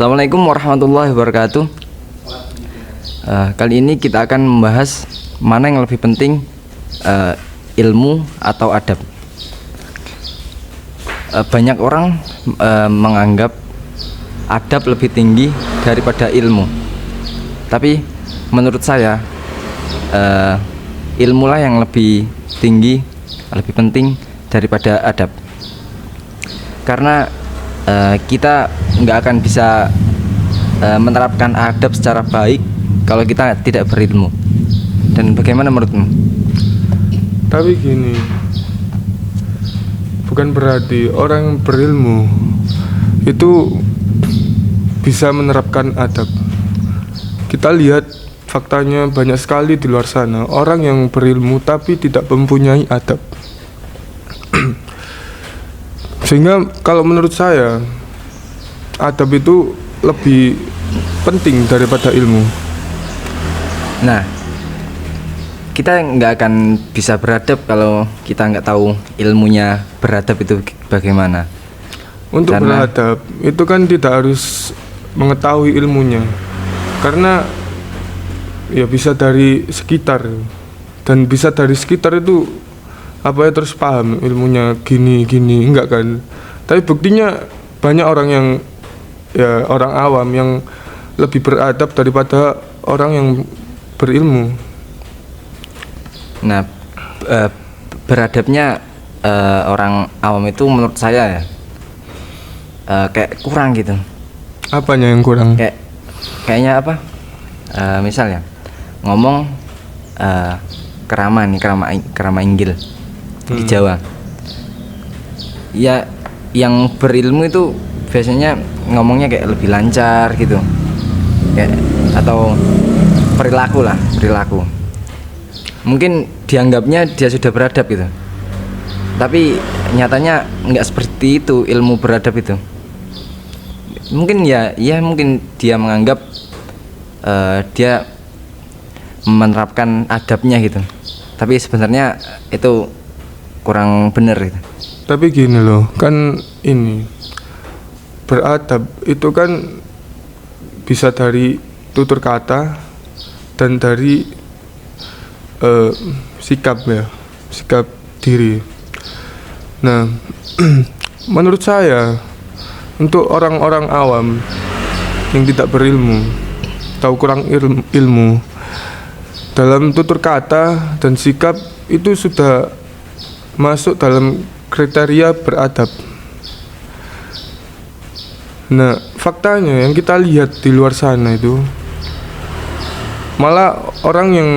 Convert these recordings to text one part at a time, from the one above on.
Assalamualaikum warahmatullahi wabarakatuh. Kali ini kita akan membahas mana yang lebih penting, ilmu atau adab. Banyak orang menganggap adab lebih tinggi daripada ilmu. Tapi menurut saya ilmulah yang lebih tinggi, lebih penting daripada adab. Karena kita nggak akan bisa menerapkan adab secara baik kalau kita tidak berilmu. Dan bagaimana menurutmu? Tapi gini, bukan berarti orang yang berilmu itu bisa menerapkan adab. Kita lihat faktanya banyak sekali di luar sana orang yang berilmu tapi tidak mempunyai adab. Sehingga kalau menurut saya adab itu lebih penting daripada ilmu. Nah, kita nggak akan bisa beradab kalau kita nggak tahu ilmunya beradab itu bagaimana. Untuk beradab itu kan tidak harus mengetahui ilmunya, karena ya bisa dari sekitar, dan bisa dari sekitar itu terus paham ilmunya gini enggak kan. Tapi buktinya banyak orang yang orang awam yang lebih beradab daripada orang yang berilmu. Nah, beradabnya orang awam itu menurut saya kayak kurang gitu. Apanya yang kurang? Kayaknya apa? Misalnya ngomong kerama inggil di Jawa. Ya, yang berilmu itu biasanya ngomongnya kayak lebih lancar gitu. Atau perilaku. Mungkin dianggapnya dia sudah beradab gitu. Tapi nyatanya nggak seperti itu ilmu beradab itu. Mungkin mungkin dia menganggap dia menerapkan adabnya gitu. Tapi sebenarnya itu kurang benar gitu. Tapi gini loh, kan ini beradab itu kan bisa dari tutur kata dan dari sikap diri. Nah, menurut saya untuk orang-orang awam yang tidak berilmu, tahu kurang ilmu dalam tutur kata dan sikap itu sudah masuk dalam kriteria beradab. Nah, faktanya yang kita lihat di luar sana itu malah orang yang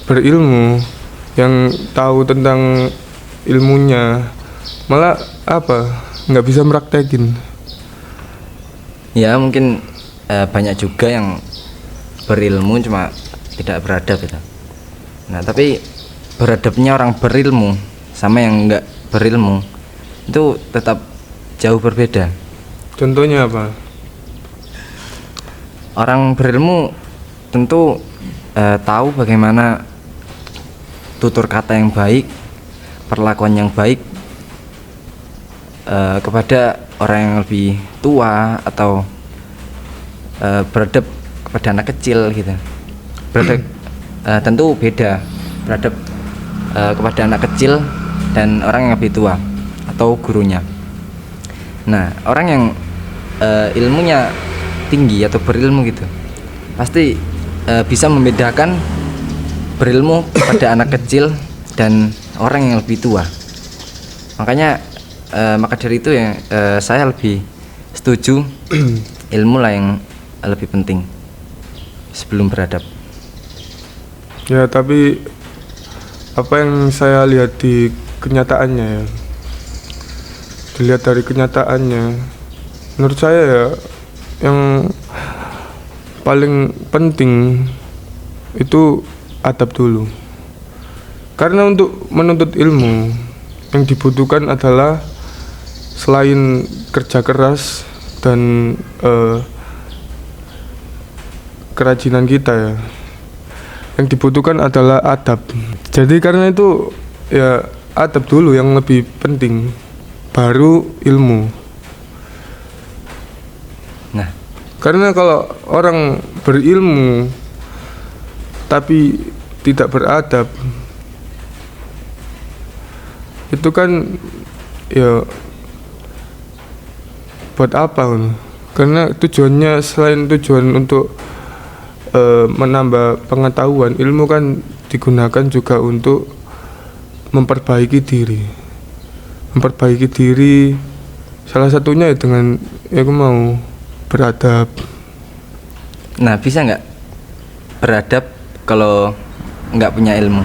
berilmu, yang tahu tentang ilmunya, malah nggak bisa meraktekin. Ya mungkin banyak juga yang berilmu cuma tidak beradab gitu. Nah, tapi beradabnya orang berilmu sama yang enggak berilmu itu tetap jauh berbeda. Contohnya apa? Orang berilmu tentu tahu bagaimana tutur kata yang baik, perlakuan yang baik kepada orang yang lebih tua atau beradab kepada anak kecil gitu. Beradab tentu beda beradab kepada anak kecil dan orang yang lebih tua atau gurunya. Nah, orang yang ilmunya tinggi atau berilmu gitu pasti bisa membedakan berilmu pada anak kecil dan orang yang lebih tua. Maka dari itu saya lebih setuju ilmu lah yang lebih penting sebelum beradab. Ya, tapi apa yang saya lihat di kenyataannya dilihat dari kenyataannya, menurut saya yang paling penting itu adab dulu. Karena untuk menuntut ilmu yang dibutuhkan adalah selain kerja keras dan kerajinan kita yang dibutuhkan adalah adab. Jadi karena itu adab dulu yang lebih penting, baru ilmu. Nah, Karena kalau orang berilmu tapi tidak beradab, itu kan ya buat apa kan? Karena tujuannya selain tujuan untuk menambah pengetahuan, ilmu kan digunakan juga untuk memperbaiki diri. Memperbaiki diri salah satunya ya dengan ya aku mau beradab. nah bisa nggak beradab kalau nggak punya ilmu?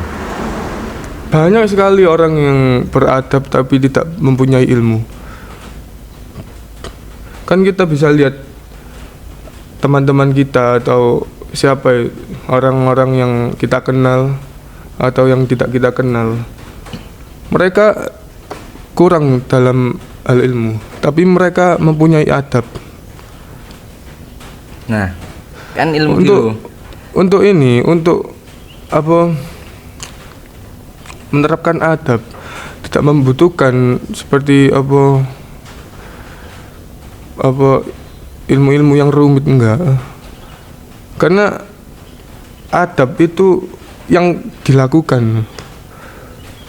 Banyak sekali orang yang beradab tapi tidak mempunyai ilmu. Kan kita bisa lihat teman-teman kita atau siapa ya, orang-orang yang kita kenal atau yang tidak kita kenal. Mereka kurang dalam hal ilmu, tapi mereka mempunyai adab. Nah, kan ilmu dulu. Untuk ini, untuk apa? Menerapkan adab tidak membutuhkan seperti apa ilmu-ilmu yang rumit, enggak. Karena adab itu yang dilakukan,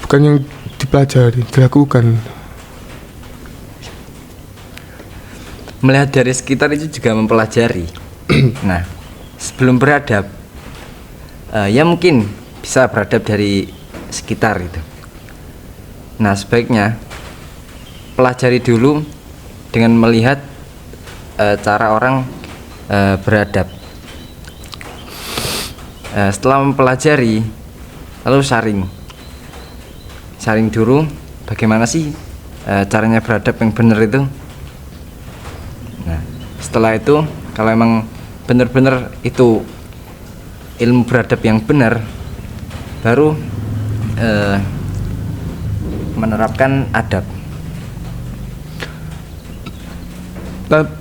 bukan yang dipelajari, dilakukan. Melihat dari sekitar itu juga mempelajari. Nah, sebelum beradab, ya mungkin bisa beradab dari sekitar itu. Nah, sebaiknya pelajari dulu dengan melihat cara orang beradab. Setelah mempelajari, lalu saring dulu bagaimana sih caranya beradab yang benar itu. Nah, setelah itu kalau emang benar-benar itu ilmu beradab yang benar, baru menerapkan adab.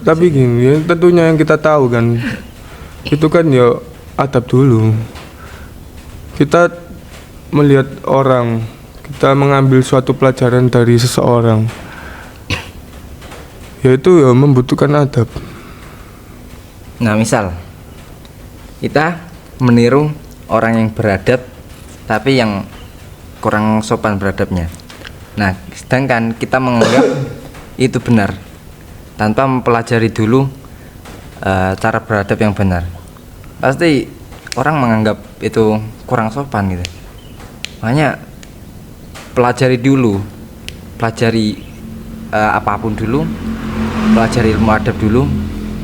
Tapi gini, ya, tentunya yang kita tahu kan, itu kan ya adab dulu. Kita melihat orang, kita mengambil suatu pelajaran dari seseorang, yaitu ya membutuhkan adab. Nah, misal kita meniru orang yang beradab tapi yang kurang sopan beradabnya. Nah, sedangkan kita menganggap itu benar tanpa mempelajari dulu cara beradab yang benar, pasti orang menganggap itu kurang sopan gitu. Makanya pelajari dulu, apapun dulu, pelajari ilmu adab dulu,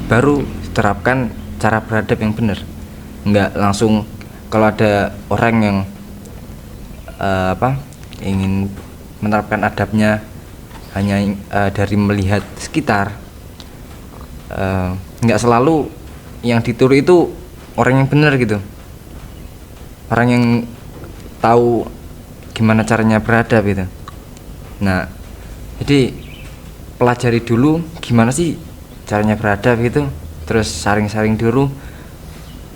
baru terapkan cara beradab yang benar. Enggak langsung kalau ada orang yang ingin menerapkan adabnya hanya dari melihat sekitar, enggak selalu yang ditiru itu orang yang benar gitu, orang yang tahu gimana caranya beradab gitu. Nah, jadi pelajari dulu gimana sih caranya beradab gitu, terus saring-saring dulu.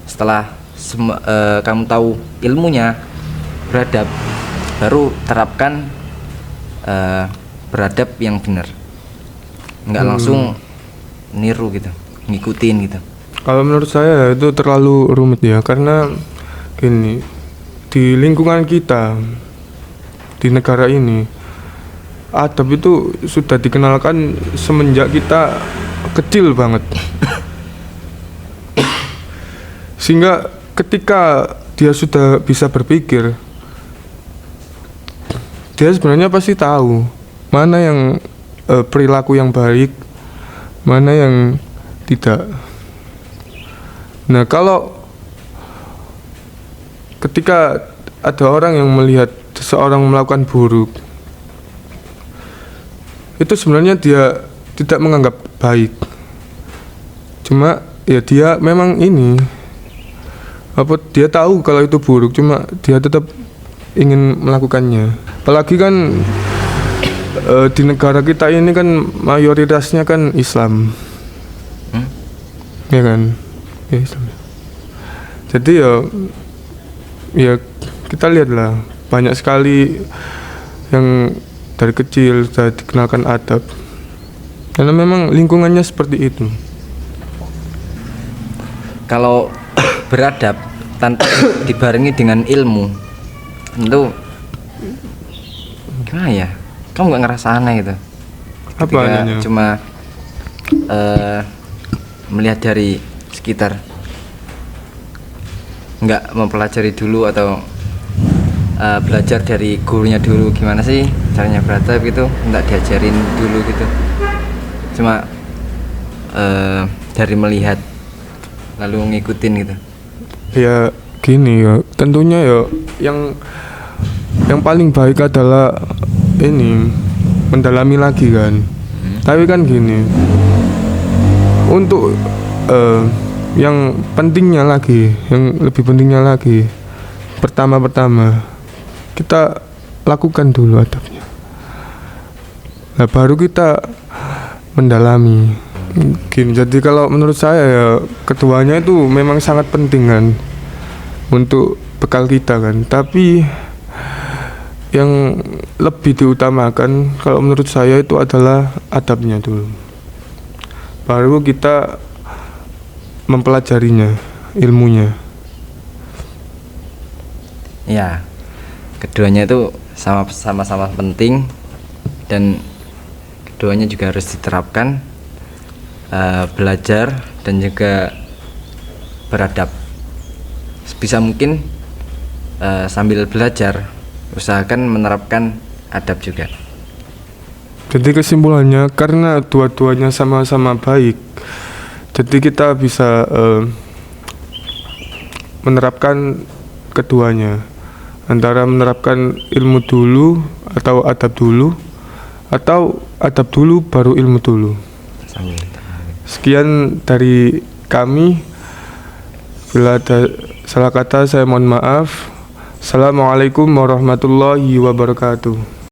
Setelah kamu tahu ilmunya beradab, baru terapkan beradab yang benar. Nggak langsung niru gitu, ngikutin gitu. Kalau menurut saya itu terlalu rumit ya, karena gini, di lingkungan kita, di negara ini, adab itu sudah dikenalkan semenjak kita kecil banget. Sehingga ketika dia sudah bisa berpikir, dia sebenarnya pasti tahu mana yang perilaku yang baik, mana yang tidak. Nah, kalau ketika ada orang yang melihat seseorang melakukan buruk, itu sebenarnya dia tidak menganggap baik. Cuma ya dia memang dia tahu kalau itu buruk, cuma dia tetap ingin melakukannya. Apalagi kan di negara kita ini kan mayoritasnya kan Islam. Ya kan? Ya, Islam. Jadi ya kita lihatlah banyak sekali yang dari kecil sudah dikenalkan adab, karena memang lingkungannya seperti itu. kalau beradab tanpa dibarengi dengan ilmu itu gimana ya, kamu nggak ngerasa aneh gitu Apa ketika anehnya? cuma melihat dari sekitar, nggak mempelajari dulu atau belajar dari gurunya dulu gimana sih caranya beradab gitu, nggak diajarin dulu gitu, cuma dari melihat lalu ngikutin gitu. Ya gini ya, tentunya ya yang paling baik adalah ini mendalami lagi kan. Tapi kan gini, untuk yang pentingnya lagi, yang lebih pentingnya lagi, pertama kita lakukan dulu adabnya. Nah, baru kita mendalami. Gini, jadi kalau menurut saya ya keduanya itu memang sangat penting kan untuk bekal kita kan. Tapi yang lebih diutamakan kalau menurut saya itu adalah adabnya dulu. Baru kita mempelajarinya, ilmunya. Ya, keduanya itu sama-sama penting dan keduanya juga harus diterapkan, belajar dan juga beradab. Sebisa mungkin sambil belajar usahakan menerapkan adab juga. Jadi kesimpulannya, karena dua-duanya sama-sama baik, jadi kita bisa menerapkan keduanya, antara menerapkan ilmu dulu atau adab dulu baru ilmu dulu. Sekian dari kami. Bila ada salah kata saya mohon maaf. Assalamualaikum warahmatullahi wabarakatuh.